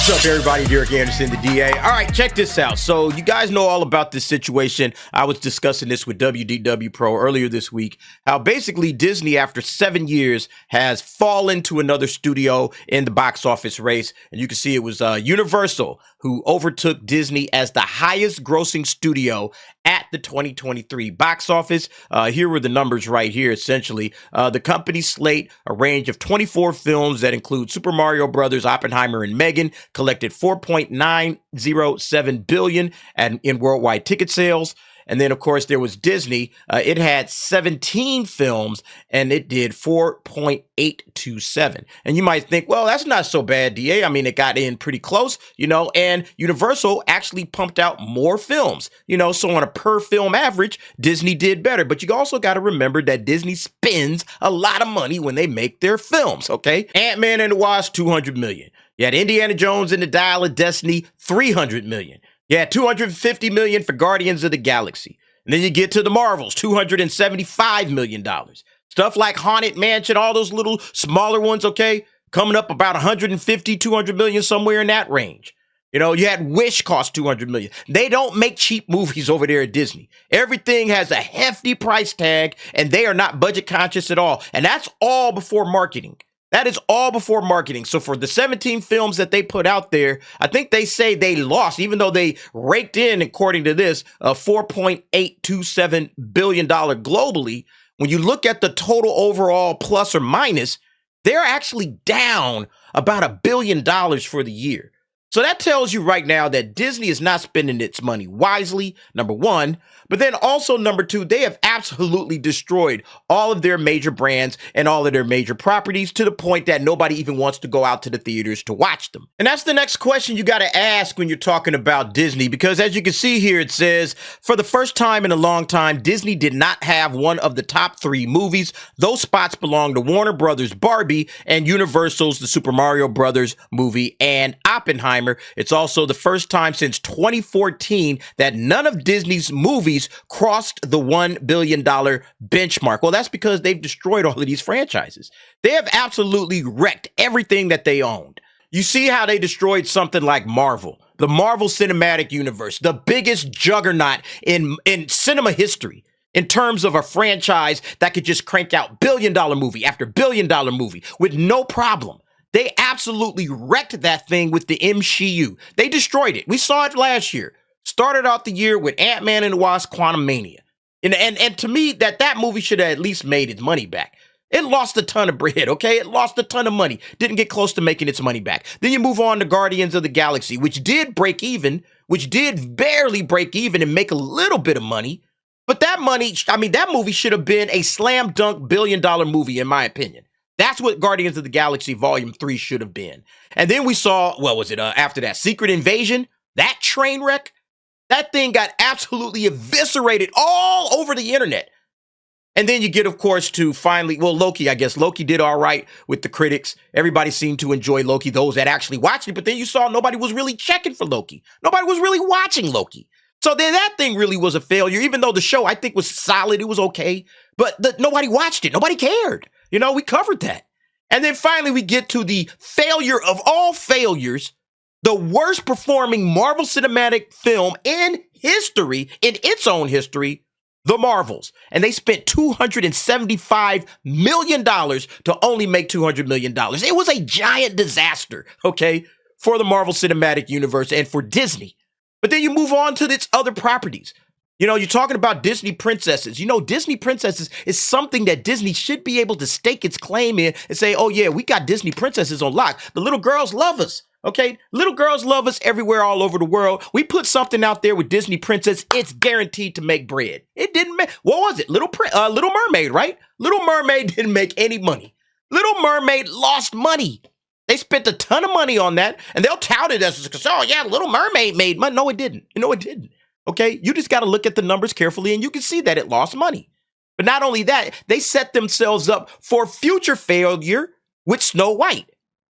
What's up, everybody? Derek Anderson, the DA. All right, check this out. So you guys know all about this situation. I was discussing this with WDW Pro earlier this week, how basically Disney, after 7 years, has fallen to another studio in the box office race. And you can see it was Universal who overtook Disney as the highest grossing studio at the 2023 box office. Here were the numbers right here, essentially. The company slate a range of 24 films that include Super Mario Brothers, Oppenheimer, and Megan, collected $4.907 billion in worldwide ticket sales. And then, of course, there was Disney. It had 17 films, and it did 4.827. And you might think, well, that's not so bad, DA. I mean, it got in pretty close, and Universal actually pumped out more films, so on a per film average, Disney did better. But you also got to remember that Disney spends a lot of money when they make their films, okay? Ant-Man and the Wasp, $200 million. You had Indiana Jones and the Dial of Destiny, $300 million. You had $250 million for Guardians of the Galaxy. And then you get to the Marvels, $275 million. Stuff like Haunted Mansion, all those little smaller ones, okay? Coming up about $150, $200 million, somewhere in that range. You had Wish cost $200 million. They don't make cheap movies over there at Disney. Everything has a hefty price tag, and they are not budget conscious at all. And that's all before marketing. That is all before marketing. So for the 17 films that they put out there, I think they say they lost, even though they raked in, according to this, $4.827 billion globally. When you look at the total overall plus or minus, they're actually down about $1 billion for the year. So that tells you right now that Disney is not spending its money wisely, number one. But then also, number two, they have absolutely destroyed all of their major brands and all of their major properties to the point that nobody even wants to go out to the theaters to watch them. And that's the next question you got to ask when you're talking about Disney, because as you can see here, it says, for the first time in a long time, Disney did not have one of the top 3 movies. Those spots belong to Warner Brothers' Barbie and Universal's The Super Mario Brothers movie and Oppenheimer. It's also the first time since 2014 that none of Disney's movies crossed the $1 billion benchmark. Well, that's because they've destroyed all of these franchises. They have absolutely wrecked everything that they owned. You see how they destroyed something like Marvel, the Marvel Cinematic Universe, the biggest juggernaut in cinema history. In terms of a franchise that could just crank out billion-dollar movie after billion-dollar movie with no problem. They absolutely wrecked that thing with the MCU. They destroyed it. We saw it last year. Started out the year with Ant-Man and the Wasp: Quantumania. And to me, that movie should have at least made its money back. It lost a ton of bread, okay? It lost a ton of money. Didn't get close to making its money back. Then you move on to Guardians of the Galaxy, which did break even, which did barely break even and make a little bit of money. But that movie should have been a slam dunk billion-dollar movie, in my opinion. That's what Guardians of the Galaxy Volume 3 should have been. And then we saw, after that? Secret Invasion? That train wreck? That thing got absolutely eviscerated all over the internet. And then you get, of course, to finally, Loki, I guess. Loki did all right with the critics. Everybody seemed to enjoy Loki, those that actually watched it. But then you saw nobody was really checking for Loki. Nobody was really watching Loki. So then that thing really was a failure, even though the show, I think, was solid. It was okay. But nobody watched it. Nobody cared. We covered that. And then finally, we get to the failure of all failures, the worst performing Marvel Cinematic film in history, in its own history, The Marvels. And they spent $275 million to only make $200 million. It was a giant disaster, okay, for the Marvel Cinematic Universe and for Disney. But then you move on to its other properties. You're talking about Disney princesses. Disney princesses is something that Disney should be able to stake its claim in and say, oh, yeah, we got Disney princesses on lock. The little girls love us, okay? Little girls love us everywhere all over the world. We put something out there with Disney princess, it's guaranteed to make bread. It didn't make, what was it? Little Mermaid, right? Little Mermaid didn't make any money. Little Mermaid lost money. They spent a ton of money on that, and they'll tout it as, oh, yeah, Little Mermaid made money. No, it didn't. It didn't. Okay, you just got to look at the numbers carefully and you can see that it lost money. But not only that, they set themselves up for future failure with Snow White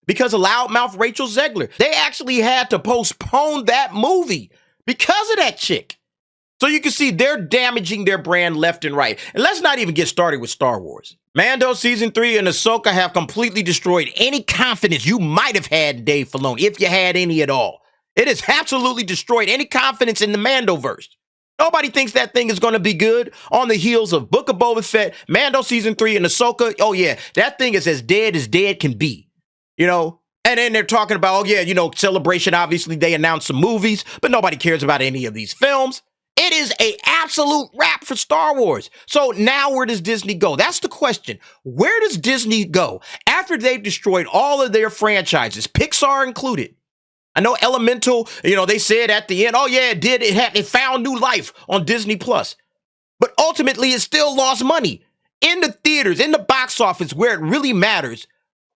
because of loudmouth Rachel Zegler. They actually had to postpone that movie because of that chick. So you can see they're damaging their brand left and right. And let's not even get started with Star Wars. Mando Season 3 and Ahsoka have completely destroyed any confidence you might have had in Dave Filoni, if you had any at all. It has absolutely destroyed any confidence in the Mandoverse. Nobody thinks that thing is going to be good on the heels of Book of Boba Fett, Mando Season 3, and Ahsoka. Oh, yeah, that thing is as dead can be, you know? And then they're talking about, oh, yeah, you know, Celebration, obviously, they announced some movies, but nobody cares about any of these films. It is an absolute wrap for Star Wars. So now where does Disney go? That's the question. Where does Disney go after they've destroyed all of their franchises, Pixar included? I know Elemental, you know, they said at the end, oh yeah, it did. It found new life on Disney Plus. But ultimately, it still lost money. In the theaters, in the box office, where it really matters,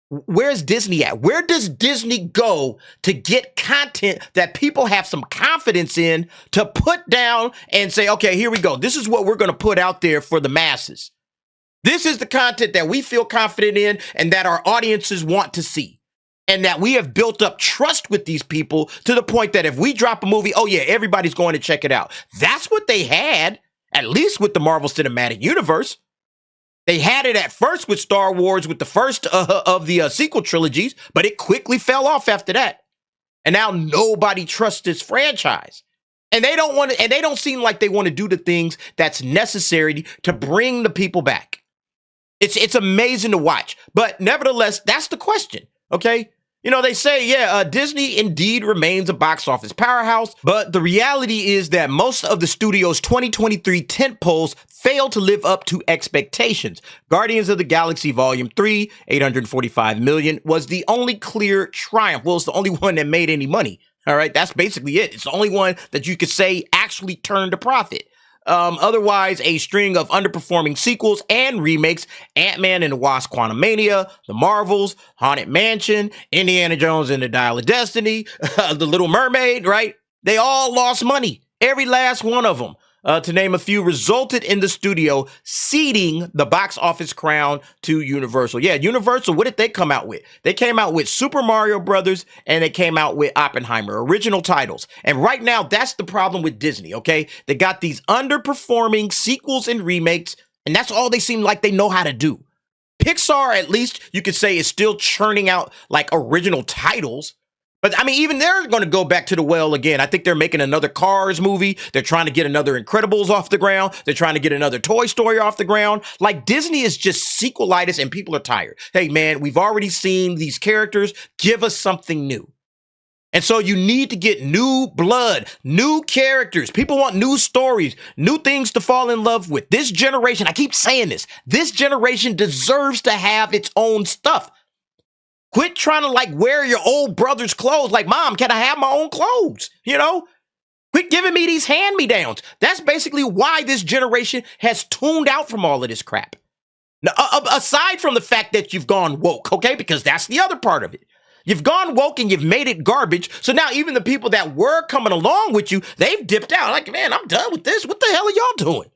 where's Disney at? Where does Disney go to get content that people have some confidence in to put down and say, okay, here we go. This is what we're going to put out there for the masses. This is the content that we feel confident in and that our audiences want to see. And that we have built up trust with these people to the point that if we drop a movie, oh yeah, everybody's going to check it out. That's what they had, at least with the Marvel Cinematic Universe. They had it at first with Star Wars, with the first of the sequel trilogies, but it quickly fell off after that. And now nobody trusts this franchise. And they don't want to, and they don't seem like they want to do the things that's necessary to bring the people back. It's amazing to watch. But nevertheless, that's the question, okay? You know, they say, yeah, Disney indeed remains a box office powerhouse, but the reality is that most of the studio's 2023 tentpoles fail to live up to expectations. Guardians of the Galaxy Volume 3, $845 million, was the only clear triumph. Well, it's the only one that made any money. All right, that's basically it. It's the only one that you could say actually turned a profit. Otherwise, a string of underperforming sequels and remakes, Ant-Man and the Wasp: Quantumania, The Marvels, Haunted Mansion, Indiana Jones and the Dial of Destiny, The Little Mermaid, right? They all lost money. Every last one of them, to name a few, resulted in the studio ceding the box office crown to Universal. Yeah, Universal, what did they come out with? They came out with Super Mario Brothers and they came out with Oppenheimer, original titles. And right now, that's the problem with Disney, okay? They got these underperforming sequels and remakes, and that's all they seem like they know how to do. Pixar, at least, you could say, is still churning out like original titles. But I mean, even they're going to go back to the well again. I think they're making another Cars movie. They're trying to get another Incredibles off the ground. They're trying to get another Toy Story off the ground. Like, Disney is just sequelitis and people are tired. Hey, man, we've already seen these characters. Give us something new. And so you need to get new blood, new characters. People want new stories, new things to fall in love with. This generation, I keep saying this generation deserves to have its own stuff. Quit trying to like wear your old brother's clothes. Like, Mom, can I have my own clothes? You know? Quit giving me these hand-me-downs. That's basically why this generation has tuned out from all of this crap. Now, aside from the fact that you've gone woke, okay? Because that's the other part of it. You've gone woke and you've made it garbage. So now even the people that were coming along with you, they've dipped out. Like, man, I'm done with this. What the hell are y'all doing?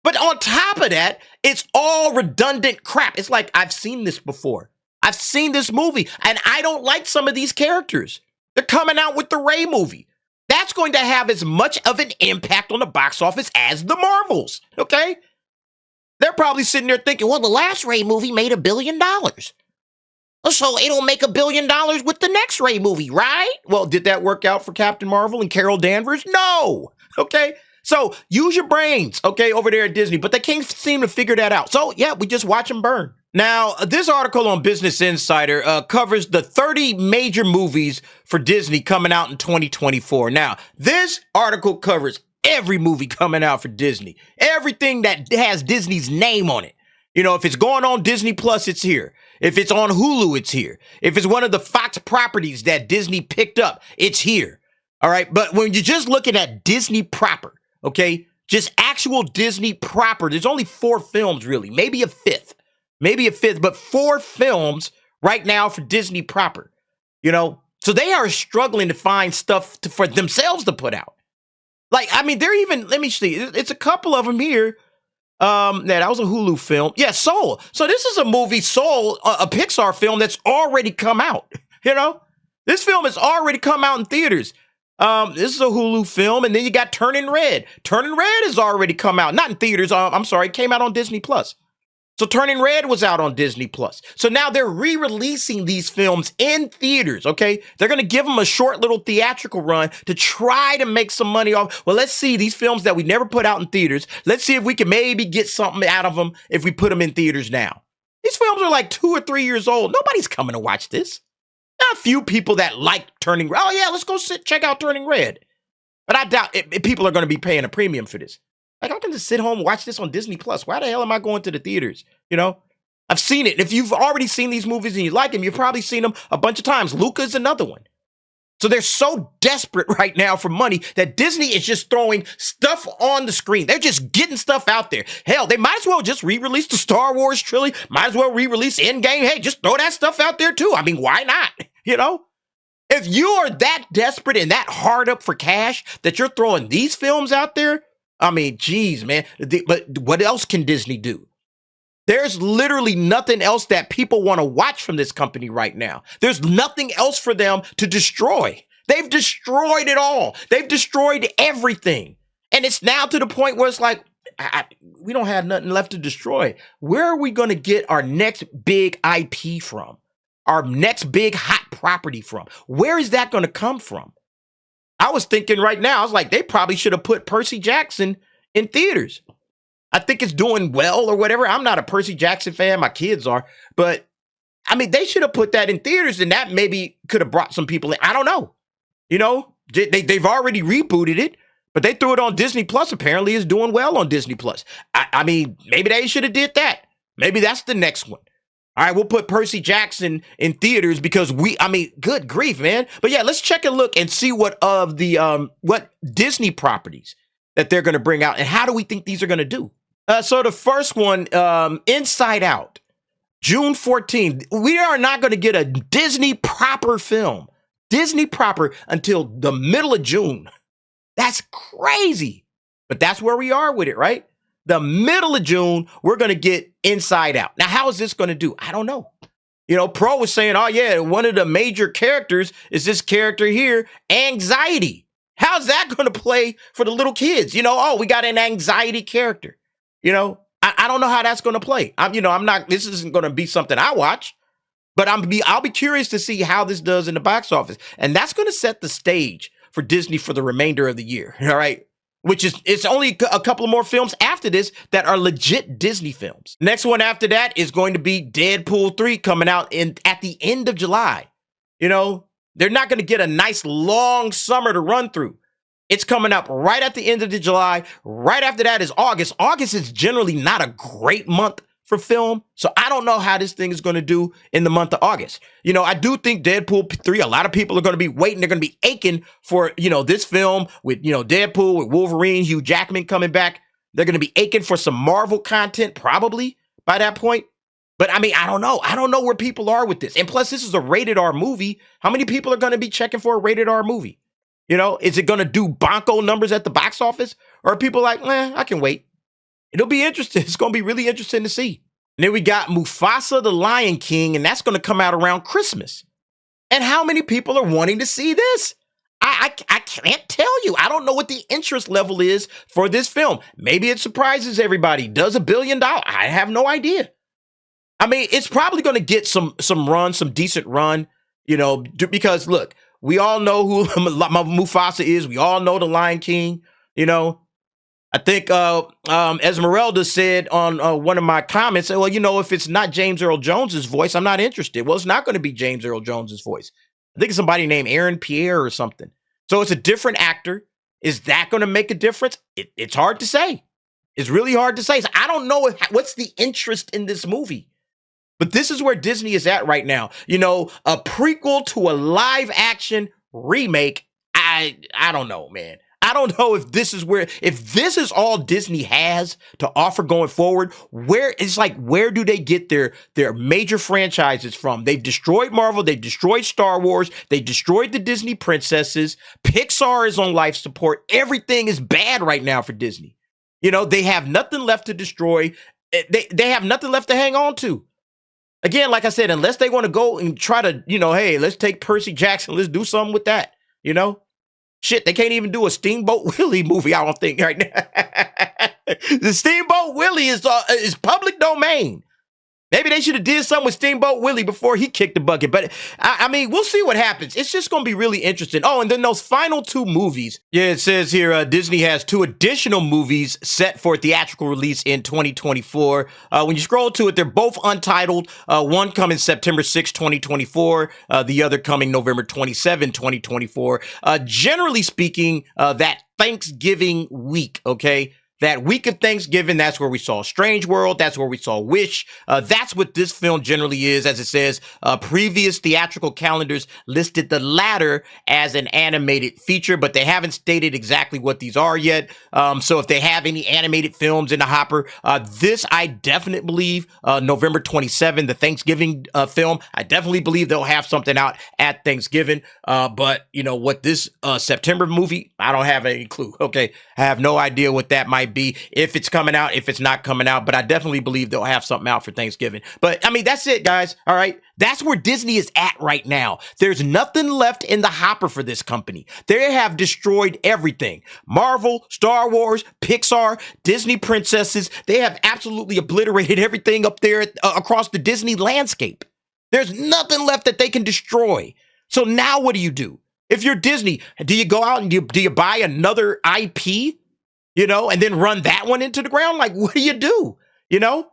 But on top of that, it's all redundant crap. It's like, I've seen this before. I've seen this movie, and I don't like some of these characters. They're coming out with the Rey movie. That's going to have as much of an impact on the box office as the Marvels, okay? They're probably sitting there thinking, well, the last Rey movie made $1 billion. So it'll make $1 billion with the next Rey movie, right? Well, did that work out for Captain Marvel and Carol Danvers? No, okay? So use your brains, okay, over there at Disney, but they can't seem to figure that out. So, yeah, we just watch them burn. Now, this article on Business Insider covers the 30 major movies for Disney coming out in 2024. Now, this article covers every movie coming out for Disney, everything that has Disney's name on it. You know, if it's going on Disney Plus, it's here. If it's on Hulu, it's here. If it's one of the Fox properties that Disney picked up, it's here. All right. But when you're just looking at Disney proper, okay, just actual Disney proper, there's only 4 films, really, maybe a fifth, but 4 films right now for Disney proper, you know? So they are struggling to find stuff for themselves to put out. Like, I mean, they're even, let me see, it's a couple of them here. That was a Hulu film. Yeah, Soul. So this is a movie, Soul, a Pixar film that's already come out, you know? This film has already come out in theaters. This is a Hulu film, and then you got Turning Red. Turning Red has already come out, not in theaters. I'm sorry, it came out on Disney Plus. So Turning Red was out on Disney Plus. So now they're re-releasing these films in theaters, okay? They're going to give them a short little theatrical run to try to make some money off. Well, let's see these films that we never put out in theaters. Let's see if we can maybe get something out of them if we put them in theaters now. These films are like 2 or 3 years old. Nobody's coming to watch this. There are a few people that like Turning Red. Oh, yeah, let's go check out Turning Red. But I doubt people are going to be paying a premium for this. Like, I can just sit home and watch this on Disney Plus. Why the hell am I going to the theaters? You know, I've seen it. If you've already seen these movies and you like them, you've probably seen them a bunch of times. Luca is another one. So they're so desperate right now for money that Disney is just throwing stuff on the screen. They're just getting stuff out there. Hell, they might as well just re-release the Star Wars trilogy. Might as well re-release Endgame. Hey, just throw that stuff out there too. I mean, why not? You know? If you are that desperate and that hard up for cash that you're throwing these films out there, I mean, geez, man. But what else can Disney do? There's literally nothing else that people want to watch from this company right now. There's nothing else for them to destroy. They've destroyed it all. They've destroyed everything. And it's now to the point where it's like, we don't have nothing left to destroy. Where are we going to get our next big IP from? Our next big hot property from? Where is that going to come from? I was thinking right now, I was like, they probably should have put Percy Jackson in theaters. I think it's doing well or whatever. I'm not a Percy Jackson fan. My kids are. But, I mean, they should have put that in theaters, and that maybe could have brought some people in. I don't know. You know, they've already rebooted it, but they threw it on Disney Plus. Apparently, it's doing well on Disney Plus. I mean, maybe they should have did that. Maybe that's the next one. All right, we'll put Percy Jackson in theaters because good grief, man. But yeah, let's check a look and see what Disney properties that they're going to bring out and how do we think these are going to do. So the first one, Inside Out, June 14th. We are not going to get a Disney proper film, until the middle of June. That's crazy. But that's where we are with it, right? The middle of June, we're going to get Inside Out. Now, how is this going to do? I don't know. You know, Pro was saying, oh, yeah, one of the major characters is this character here, Anxiety. How's that going to play for the little kids? You know, oh, we got an anxiety character. You know, I don't know how that's going to play. This isn't going to be something I watch, but I'll be curious to see how this does in the box office. And that's going to set the stage for Disney for the remainder of the year. All right. It's only a couple of more films after this that are legit Disney films. Next one after that is going to be Deadpool 3 coming out at the end of July. You know, they're not going to get a nice long summer to run through. It's coming up right at the end of July. Right after that is August. August is generally not a great month for film. So I don't know how this thing is going to do in the month of August. You know, I do think Deadpool 3, a lot of people are going to be waiting. They're going to be aching for, this film with, Deadpool, with Wolverine, Hugh Jackman coming back. They're going to be aching for some Marvel content probably by that point. But I mean, I don't know. I don't know where people are with this. And plus, this is a rated R movie. How many people are going to be checking for a rated R movie? You know, is it going to do bonko numbers at the box office? Or are people like, I can wait? It'll be interesting. It's going to be really interesting to see. And then we got Mufasa the Lion King, and that's going to come out around Christmas. And how many people are wanting to see this? I can't tell you. I don't know what the interest level is for this film. Maybe it surprises everybody. Does $1 billion? I have no idea. I mean, it's probably going to get some run, some decent run, because look, we all know who Mufasa is. We all know the Lion King, I think Esmeralda said on one of my comments, well, if it's not James Earl Jones's voice, I'm not interested. Well, it's not going to be James Earl Jones's voice. I think it's somebody named Aaron Pierre or something. So it's a different actor. Is that going to make a difference? It's hard to say. It's really hard to say. So I don't know what's the interest in this movie. But this is where Disney is at right now. A prequel to a live action remake. I don't know, man. I don't know if this is all Disney has to offer going forward. Where do they get their major franchises from? They've destroyed Marvel. They've destroyed Star Wars. They destroyed the Disney princesses. Pixar is on life support. Everything is bad right now for Disney. They have nothing left to destroy. They have nothing left to hang on to. Again, like I said, unless they want to go and try to, hey, let's take Percy Jackson. Let's do something with that, Shit, they can't even do a Steamboat Willie movie, I don't think, right now. The Steamboat Willie is public domain. Maybe they should have did something with Steamboat Willie before he kicked the bucket. But, I mean, we'll see what happens. It's just going to be really interesting. Oh, and then those final 2 movies. Yeah, it says here Disney has 2 additional movies set for theatrical release in 2024. When you scroll to it, they're both untitled. One coming September 6, 2024. The other coming November 27, 2024. Generally speaking, that Thanksgiving week, okay? That week of Thanksgiving, that's where we saw Strange World. That's where we saw Wish. That's what this film generally is. As it says, previous theatrical calendars listed the latter as an animated feature, but they haven't stated exactly what these are yet. So if they have any animated films in the hopper, this I definitely believe, November 27, the Thanksgiving film, I definitely believe they'll have something out at Thanksgiving. But you know what, this September movie, I don't have any clue. Okay, I have no idea what that might be, if it's coming out, if it's not coming out, but I definitely believe they'll have something out for Thanksgiving. But I mean, that's it, guys. All right. That's where Disney is at right now. There's nothing left in the hopper for this company. They have destroyed everything. Marvel, Star Wars, Pixar, Disney princesses. They have absolutely obliterated everything up there across the Disney landscape. There's nothing left that they can destroy. So now what do? If you're Disney, do you go out and do you buy another IP? You know, and then run that one into the ground? Like, what do? You know,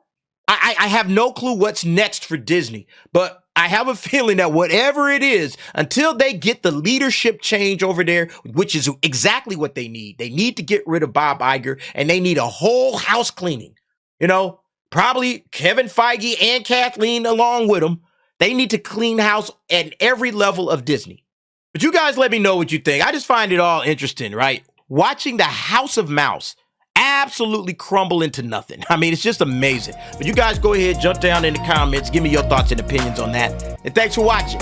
I have no clue what's next for Disney, but I have a feeling that whatever it is, until they get the leadership change over there, which is exactly what they need to get rid of Bob Iger, and they need a whole house cleaning. You know, probably Kevin Feige and Kathleen along with them. They need to clean house at every level of Disney. But you guys let me know what you think. I just find it all interesting, right? Watching the House of Mouse absolutely crumble into nothing. I mean, it's just amazing. But you guys go ahead, jump down in the comments, give me your thoughts and opinions on that. And thanks for watching.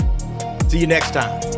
See you next time.